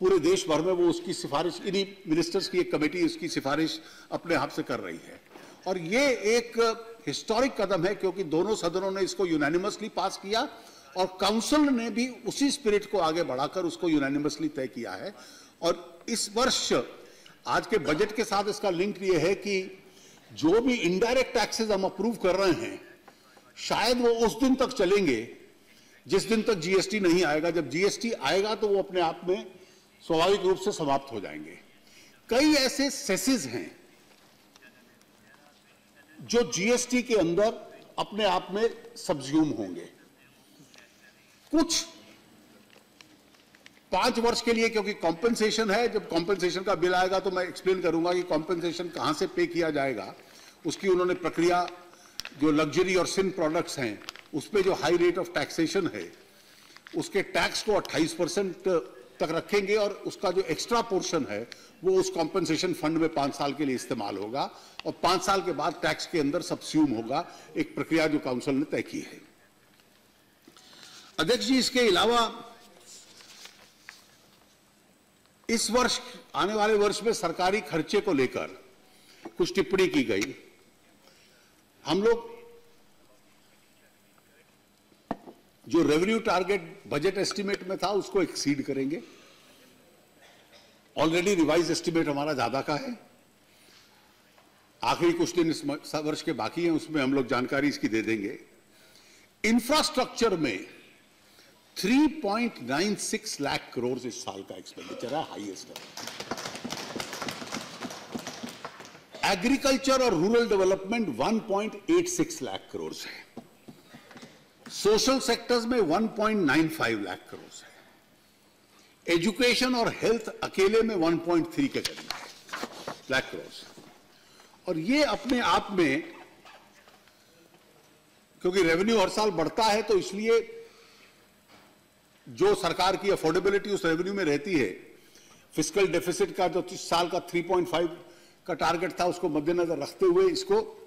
पूरे देश भर में वो उसकी सिफारिश, इन्हीं मिनिस्टर्स की एक कमेटी उसकी सिफारिश अपने हाथ से कर रही है। और ये एक हिस्टोरिक कदम है क्योंकि दोनों सदनों ने इसको यूनानिमसली पास किया और काउंसिल ने भी उसी स्पिरिट को आगे बढ़ाकर उसको यूनानिमसली तय किया है। और इस वर्ष आज के बजट के साथ इसका लिंक ये है कि जो भी इनडायरेक्ट टैक्सेस हम अप्रूव कर रहे हैं, शायद वो उस दिन तक चलेंगे जिस दिन तक जीएसटी नहीं आएगा। जब जीएसटी आएगा तो वो अपने आप में स्वाभाविक रूप से समाप्त हो जाएंगे। कई ऐसे सेसेस हैं जो जीएसटी के अंदर अपने आप में सब्ज्यूम होंगे। कुछ 5 वर्ष के लिए, क्योंकि कॉम्पेंसेशन है, जब कॉम्पेंसेशन का बिल आएगा तो मैं एक्सप्लेन करूंगा कि कॉम्पेंसेशन कहां से पे किया जाएगा। उसकी उन्होंने प्रक्रिया, जो लग्जरी और सिन प्रोडक्ट्स हैं उस पे जो हाई रेट ऑफ टैक्सेशन है, उसके टैक्स को 28% तक रखेंगे और उसका जो एक्स्ट्रा पोर्शन है वो उस कॉम्पेंसेशन फंड में 5 साल के लिए इस्तेमाल होगा और 5 साल के बाद टैक्स के अंदर सबस्यूम होगा, एक प्रक्रिया जो काउंसिल ने तय की है। अध्यक्ष जी, इसके अलावा इस वर्ष, आने वाले वर्ष में सरकारी खर्चे को लेकर कुछ टिप्पणी की गई। हम लोग जो रेवेन्यू टारगेट बजट एस्टीमेट में था उसको एक्सीड करेंगे। ऑलरेडी रिवाइज एस्टीमेट हमारा ज्यादा का है, आखिरी कुछ दिन इस वर्ष के बाकी हैं, उसमें हम लोग जानकारी इसकी दे देंगे। इंफ्रास्ट्रक्चर में 3.96 लाख करोड़ इस साल का एक्सपेंडिचर है, हाईएस्ट है। एग्रीकल्चर और रूरल डेवलपमेंट 1.86 लाख करोड़ है। सोशल सेक्टर्स में 1.95 लाख करोड़ है। एजुकेशन और हेल्थ अकेले में 1.3 के करीब है लाख करोड़। और ये अपने आप में, क्योंकि रेवेन्यू हर साल बढ़ता है तो इसलिए जो सरकार की अफोर्डेबिलिटी उस रेवेन्यू में रहती है, फिस्कल डेफिसिट का जो इस साल का 3.5 का टारगेट था उसको मद्देनजर रखते हुए इसको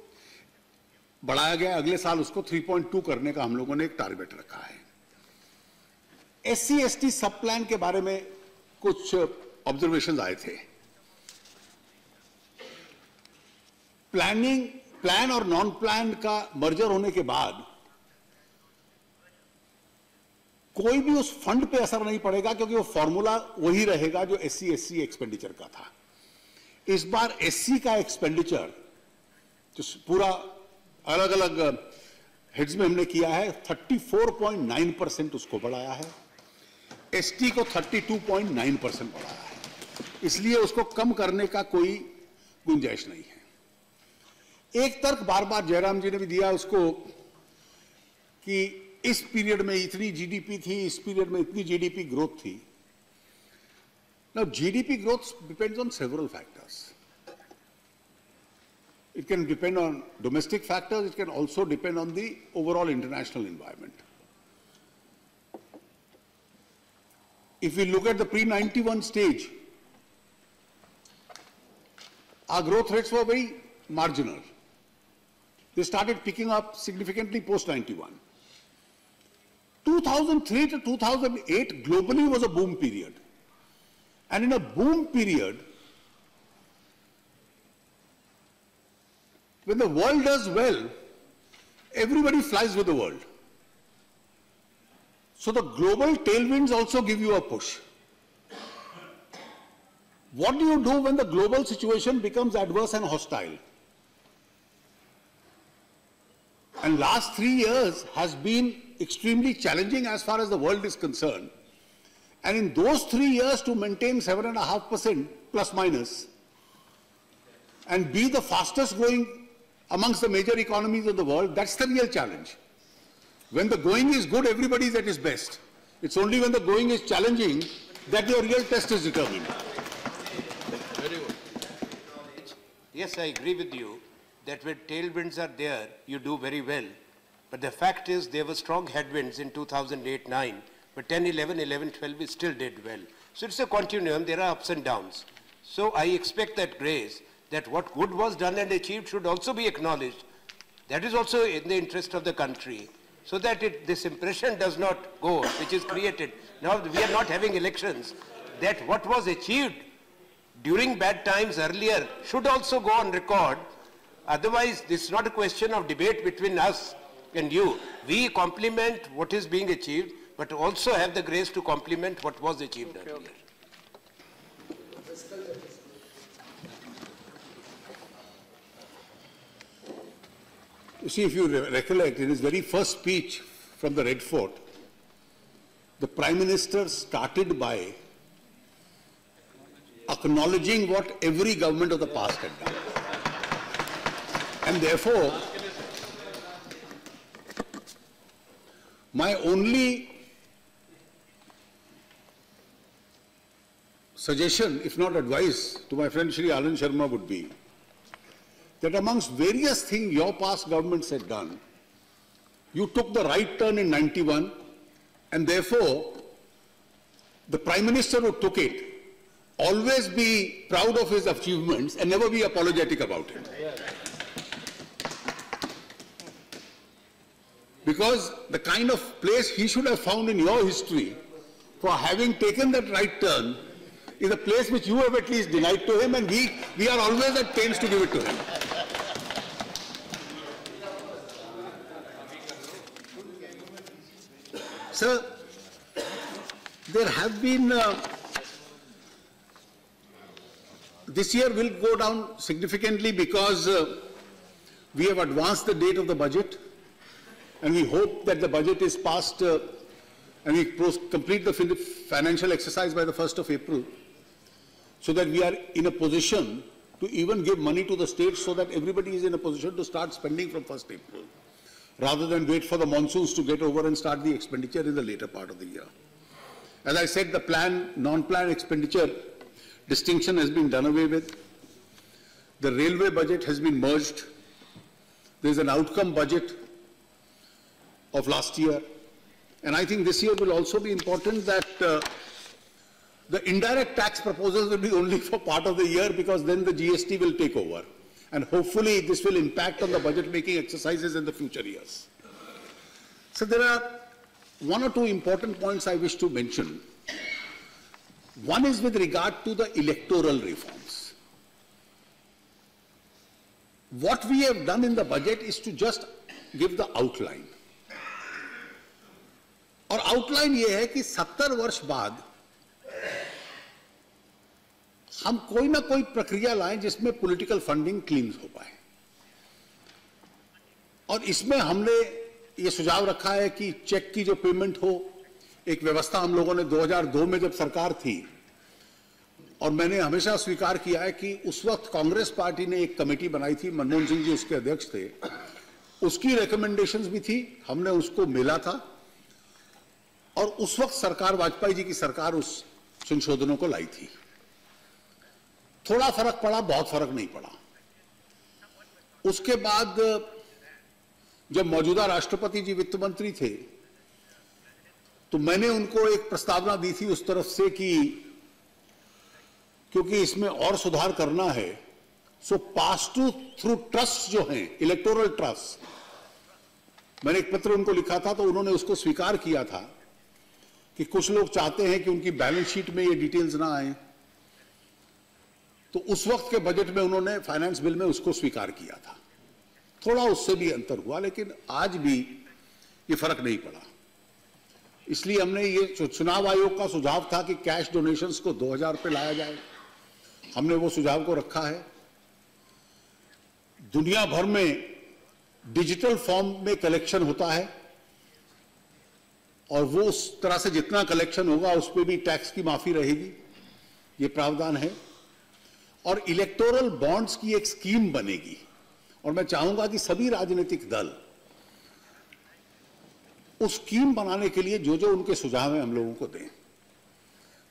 बढ़ाया गया। अगले साल उसको 3.2 करने का हम लोगों ने एक टारगेट रखा है। SC/ST सब प्लान के बारे में कुछ ऑब्जर्वेशंस आए थे। प्लान और नॉन प्लान का मर्जर होने के बाद कोई भी उस फंड पे असर नहीं पड़ेगा, क्योंकि वो फॉर्मूला वही रहेगा जो SC/SC एक्सपेंडिचर का था। इस बार SC का एक्सपेंडिचर जो पूरा अलग अलग हेड्स में हमने किया है 34.9% उसको बढ़ाया है, ST को 32.9% बढ़ाया है, इसलिए उसको कम करने का कोई गुंजाइश नहीं है। एक तर्क बार बार जयराम जी ने भी दिया उसको कि इस पीरियड में इतनी GDP थी, इस पीरियड में इतनी GDP ग्रोथ थी। Now GDP growth depends on several factors. It can depend on domestic factors, it can also depend on the overall international environment. If we look at the pre-91 stage, our growth rates were very marginal. They started picking up significantly post-91. 2003 to 2008 globally was a boom period. And in a boom period, when the world does well, everybody flies with the world. So the global tailwinds also give you a push. What do you do when the global situation becomes adverse and hostile? And last 3 years has been extremely challenging as far as the world is concerned. And in those 3 years to maintain 7.5% plus minus and be the fastest growing amongst the major economies of the world, that's the real challenge. When the going is good, everybody is at his best. It's only when the going is challenging that your real test is determined. Very good. Yes, I agree with you that when tailwinds are there, you do very well. But the fact is there were strong headwinds in 2008-9, but 10, 11, 11, 12 we still did well. So it's a continuum, there are ups and downs. So I expect that grace, that what good was done and achieved should also be acknowledged. That is also in the interest of the country, so that this impression does not go, which is created. Now we are not having elections, that what was achieved during bad times earlier should also go on record. Otherwise, this is not a question of debate between us and you. We compliment what is being achieved, but also have the grace to compliment what was achieved earlier. You see, if you recollect, in his very first speech from the Red Fort, the Prime Minister started by acknowledging what every government of the past had done. And therefore, my only suggestion, if not advice, to my friend Shri Anand Sharma would be that amongst various things your past governments had done, you took the right turn in 91, and therefore the Prime Minister who took it always be proud of his achievements and never be apologetic about it. Because the kind of place he should have found in your history for having taken that right turn is a place which you have at least denied to him, and we are always at pains to give it to him. Sir, there have been, this year will go down significantly because we have advanced the date of the budget, and we hope that the budget is passed and we complete the financial exercise by the 1st of April, so that we are in a position to even give money to the states so that everybody is in a position to start spending from 1st April, rather than wait for the monsoons to get over and start the expenditure in the later part of the year. As I said, the plan, non-plan expenditure distinction has been done away with. The railway budget has been merged. There is an outcome budget of last year. And I think this year will also be important that the indirect tax proposals will be only for part of the year, because then the GST will take over. And hopefully this will impact on the budget making exercises in the future years. So there are one or two important points I wish to mention. One is with regard to the electoral reforms. What we have done in the budget is to just give the outline. और outline ये है कि 70 वर्ष बाद हम कोई ना कोई प्रक्रिया लाएं जिसमें पॉलिटिकल फंडिंग क्लीन हो पाए। और इसमें हमने ये सुझाव रखा है कि चेक की जो पेमेंट हो, एक व्यवस्था हम लोगों ने 2002 में जब सरकार थी, और मैंने हमेशा स्वीकार किया है कि उस वक्त कांग्रेस पार्टी ने एक कमेटी बनाई थी, मनमोहन सिंह जी उसके अध्यक्ष थे, उसकी रिकमेंडेशंस भी थी, हमने उसको मिला था, और उस वक्त सरकार, वाजपेयी जी की सरकार, उस संशोधनों को लाई थी। थोड़ा फर्क पड़ा, बहुत फर्क नहीं पड़ा। उसके बाद जब मौजूदा राष्ट्रपति जी वित्त मंत्री थे, तो मैंने उनको एक प्रस्तावना दी थी उस तरफ से कि क्योंकि इसमें और सुधार करना है, सो पास टू थ्रू ट्रस्ट जो हैं, इलेक्टोरल ट्रस्ट, मैंने एक पत्र उनको लिखा था, तो उन्होंने उसको स्वीकार किया था कि कुछ लोग चाहते हैं कि उनकी बैलेंस शीट में ये डिटेल्स ना आए। तो उस वक्त के बजट में उन्होंने फाइनेंस बिल में उसको स्वीकार किया था। थोड़ा उससे भी अंतर हुआ, लेकिन आज भी ये फर्क नहीं पड़ा। इसलिए हमने ये चुनाव आयोग का सुझाव था कि कैश डोनेशंस को 2000 पे लाया जाए, हमने वो सुझाव को रखा है। दुनिया भर में डिजिटल फॉर्म में कलेक्शन होता है, और वो उस तरह से जितना कलेक्शन होगा उस पर भी टैक्स की माफी रहेगी, ये प्रावधान है। और इलेक्टोरल बॉन्ड्स की एक स्कीम बनेगी, और मैं चाहूंगा कि सभी राजनीतिक दल उस स्कीम बनाने के लिए जो जो उनके सुझाव हैं हम लोगों को दें,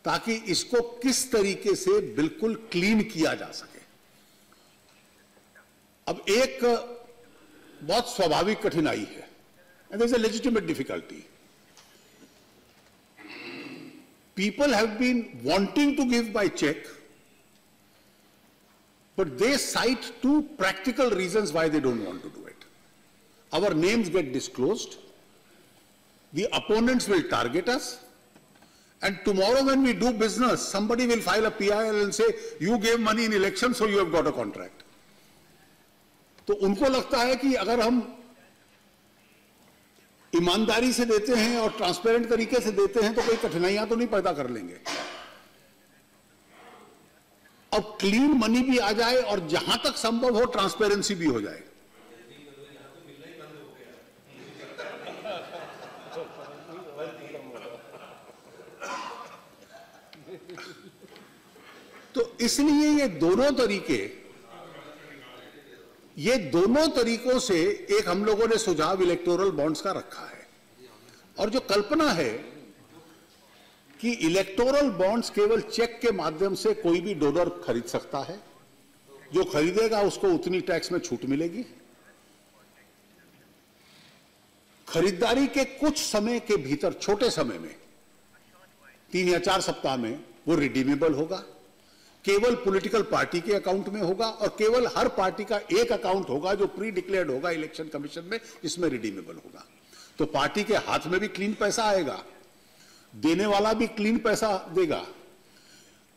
ताकि इसको किस तरीके से बिल्कुल क्लीन किया जा सके। अब एक बहुत स्वाभाविक कठिनाई है, and there is a legitimate difficulty. People have been wanting to give by check, but they cite two practical reasons why they don't want to do it. Our names get disclosed, the opponents will target us, and tomorrow when we do business, somebody will file a PIL and say, you gave money in election, so you have got a contract. तो उनको लगता है कि अगर हम ईमानदारी से देते हैं और ट्रांसपेरेंट तरीके से देते हैं तो कोई कठिनाइयां तो नहीं पैदा कर लेंगे। अब क्लीन मनी भी आ जाए और जहां तक संभव हो ट्रांसपेरेंसी भी हो जाए। तो इसलिए ये दोनों तरीकों से एक हम लोगों ने सुझाव इलेक्टोरल बॉन्ड्स का रखा है। और जो कल्पना है कि इलेक्टोरल बॉन्ड्स केवल चेक के माध्यम से कोई भी डोनर खरीद सकता है, जो खरीदेगा उसको उतनी टैक्स में छूट मिलेगी। खरीदारी के कुछ समय के भीतर, छोटे समय में 3 या 4 सप्ताह में वो रिडीमेबल होगा, केवल पॉलिटिकल पार्टी के अकाउंट में होगा और केवल हर पार्टी का एक अकाउंट होगा जो प्री डिक्लेयर्ड होगा इलेक्शन कमीशन में, इसमें रिडीमेबल होगा। तो पार्टी के हाथ में भी क्लीन पैसा आएगा, देने वाला भी क्लीन पैसा देगा।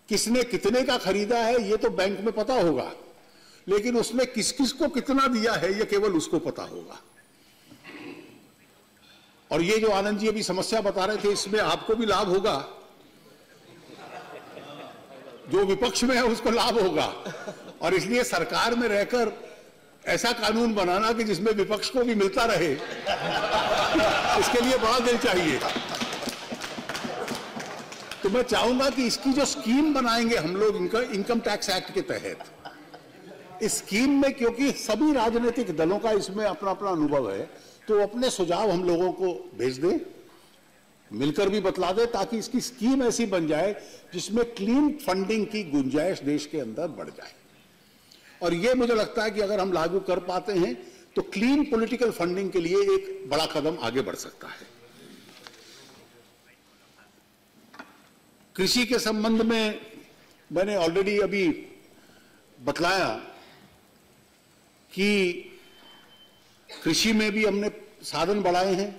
किसने कितने का खरीदा है ये तो बैंक में पता होगा, लेकिन उसमें किस किस को कितना दिया है ये केवल उसको पता होगा। और ये जो आनंद जी अभी समस्या बता रहे थे, इसमें आपको भी लाभ होगा, जो विपक्ष में है उसको लाभ होगा। और इसलिए सरकार में रहकर ऐसा कानून बनाना कि जिसमें विपक्ष को भी मिलता रहे, इसके लिए बड़ा दिल चाहिए। तो मैं चाहूंगा कि इसकी जो स्कीम बनाएंगे हम लोग इनकम टैक्स एक्ट के तहत, इस स्कीम में क्योंकि सभी राजनीतिक दलों का इसमें अपना अपना अनुभव है, तो अपने सुझाव हम लोगों को भेज दें, मिलकर भी बतला दें, ताकि इसकी स्कीम ऐसी बन जाए जिसमें क्लीन फंडिंग की गुंजाइश देश के अंदर बढ़ जाए। और यह मुझे लगता है कि अगर हम लागू कर पाते हैं तो क्लीन पॉलिटिकल फंडिंग के लिए एक बड़ा कदम आगे बढ़ सकता है। कृषि के संबंध में मैंने ऑलरेडी अभी बतलाया कि कृषि में भी हमने साधन बढ़ाए हैं,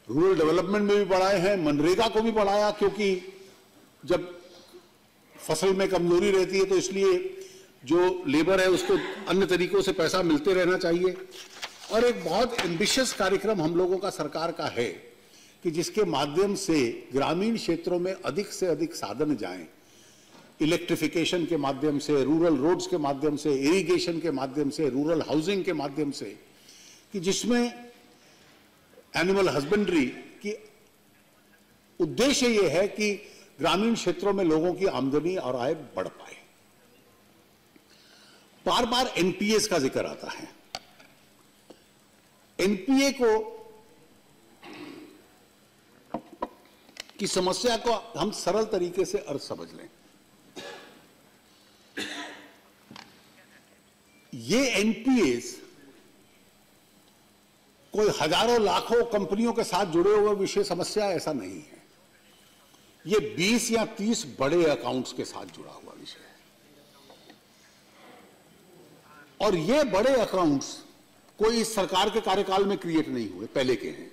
रूरल डेवलपमेंट में भी बढ़ाए हैं, मनरेगा को भी बढ़ाया, क्योंकि जब फसल में कमजोरी रहती है तो इसलिए जो लेबर है उसको अन्य तरीकों से पैसा मिलते रहना चाहिए। और एक बहुत एम्बिशियस कार्यक्रम हम लोगों का सरकार का है कि जिसके माध्यम से ग्रामीण क्षेत्रों में अधिक से अधिक साधन जाएं, इलेक्ट्रिफिकेशन के माध्यम से, रूरल रोड्स के माध्यम से, इरिगेशन के माध्यम से, रूरल हाउसिंग के माध्यम से, कि जिसमें एनिमल हस्बेंड्री की उद्देश्य यह है कि ग्रामीण क्षेत्रों में लोगों की आमदनी और आय बढ़ पाए। बार बार एनपीएस का जिक्र आता है। एनपीए को की समस्या को हम सरल तरीके से अर्थ समझ लें। ये एनपीएस कोई हजारों लाखों कंपनियों के साथ जुड़े हुए विषय समस्या ऐसा नहीं है। ये 20 या 30 बड़े अकाउंट्स के साथ जुड़ा हुआ विषय है। और ये बड़े अकाउंट्स कोई इस सरकार के कार्यकाल में क्रिएट नहीं हुए, पहले के हैं।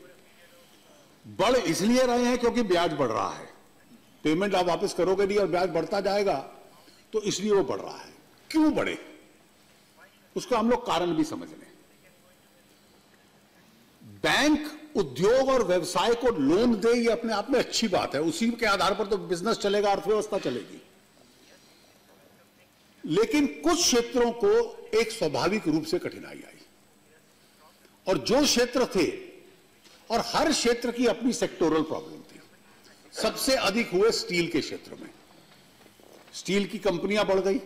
बढ़ इसलिए रहे हैं क्योंकि ब्याज बढ़ रहा है, पेमेंट आप वापस करोगे नहीं और ब्याज बढ़ता जाएगा, तो इसलिए वो बढ़ रहा है। क्यों बढ़े उसका हम लोग कारण भी समझ लें। बैंक उद्योग और व्यवसाय को लोन दे, ये अपने आप में अच्छी बात है, उसी के आधार पर तो बिजनेस चलेगा, अर्थव्यवस्था चलेगी। लेकिन कुछ क्षेत्रों को एक स्वाभाविक रूप से कठिनाई आई, और जो क्षेत्र थे, और हर क्षेत्र की अपनी सेक्टोरल प्रॉब्लम थी। सबसे अधिक हुए स्टील के क्षेत्र में। स्टील की कंपनियां बढ़ गई,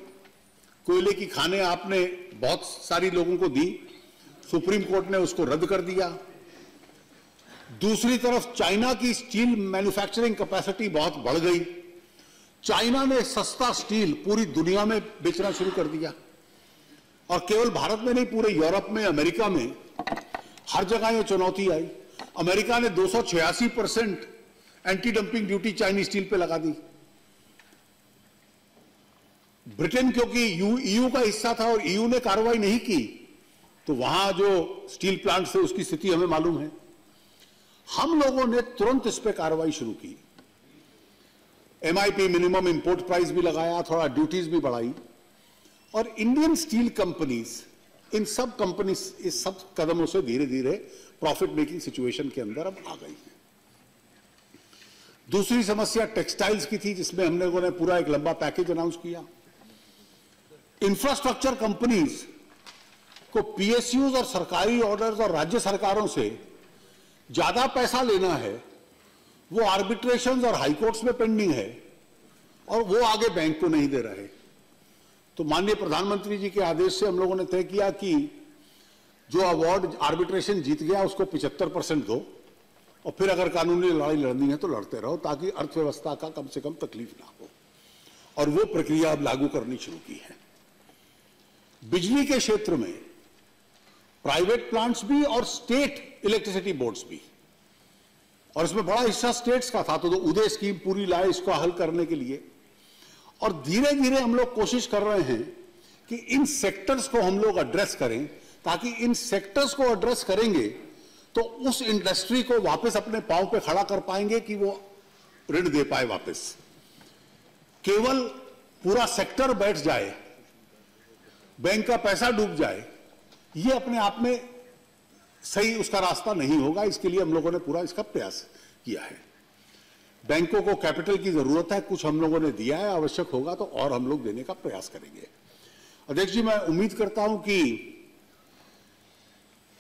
कोयले की खानें आपने बहुत सारी लोगों को दी, सुप्रीम कोर्ट ने उसको रद्द कर दिया। दूसरी तरफ चाइना की स्टील मैन्युफैक्चरिंग कैपेसिटी बहुत बढ़ गई। चाइना ने सस्ता स्टील पूरी दुनिया में बेचना शुरू कर दिया, और केवल भारत में नहीं, पूरे यूरोप में, अमेरिका में, हर जगह ये चुनौती आई। अमेरिका ने 286% anti dumping duty Chinese steel पे लगा दी। ब्रिटेन क्योंकि ईयू का हिस्सा था और ईयू ने कार्रवाई नहीं की, तो वहां जो स्टील प्लांट थे उसकी स्थिति हमें मालूम है। हम लोगों ने तुरंत इस पे कार्रवाई शुरू की, एमआईपी मिनिमम इंपोर्ट प्राइस भी लगाया, थोड़ा ड्यूटीज भी बढ़ाई, और इंडियन स्टील कंपनीज इन सब कदमों से धीरे धीरे प्रॉफिट मेकिंग सिचुएशन के अंदर अब आ गई है। दूसरी समस्या टेक्सटाइल्स की थी, जिसमें हम लोगों ने पूरा एक लंबा पैकेज अनाउंस किया। इंफ्रास्ट्रक्चर कंपनीज को पीएसयूज और सरकारी ऑर्डर्स और राज्य सरकारों से ज्यादा पैसा लेना है, वो आर्बिट्रेशंस और हाईकोर्ट्स में पेंडिंग है, और वो आगे बैंक को नहीं दे रहे। तो माननीय प्रधानमंत्री जी के आदेश से हम लोगों ने तय किया कि जो अवार्ड आर्बिट्रेशन जीत गया उसको 75% दो, और फिर अगर कानूनी लड़ाई लड़नी है तो लड़ते रहो, ताकि अर्थव्यवस्था का कम से कम तकलीफ ना हो। और वो प्रक्रिया अब लागू करनी शुरू की है। बिजली के क्षेत्र में प्राइवेट प्लांट्स भी और स्टेट इलेक्ट्रिसिटी बोर्ड्स भी और इसमें बड़ा हिस्सा स्टेट्स का था, तो उदय स्कीम पूरी लाए इसको हल करने के लिए। और धीरे धीरे हम लोग कोशिश कर रहे हैं कि इन सेक्टर्स को हम लोग एड्रेस करें, ताकि इन सेक्टर्स को एड्रेस करेंगे तो उस इंडस्ट्री को वापस अपने पांव पे खड़ा कर पाएंगे कि वो ऋण दे पाए वापस। केवल पूरा सेक्टर बैठ जाए, बैंक का पैसा डूब जाए, ये अपने आप में सही उसका रास्ता नहीं होगा। इसके लिए हम लोगों ने पूरा इसका प्रयास किया है। बैंकों को कैपिटल की जरूरत है, कुछ हम लोगों ने दिया है, आवश्यक होगा तो और हम लोग देने का प्रयास करेंगे। अध्यक्ष जी, मैं उम्मीद करता हूं कि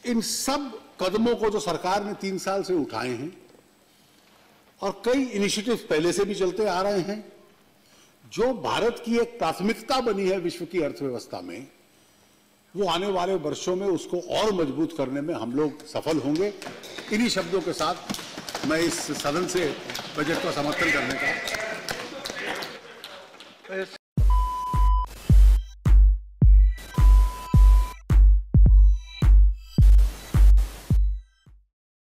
इन सब कदमों को जो सरकार ने 3 साल से उठाए हैं और कई इनिशिएटिव पहले से भी चलते आ रहे हैं, जो भारत की एक प्राथमिकता बनी है विश्व की अर्थव्यवस्था में, वो आने वाले वर्षों में उसको और मजबूत करने में हम लोग सफल होंगे। इन्हीं शब्दों के साथ मैं इस सदन से बजट का समर्थन करने का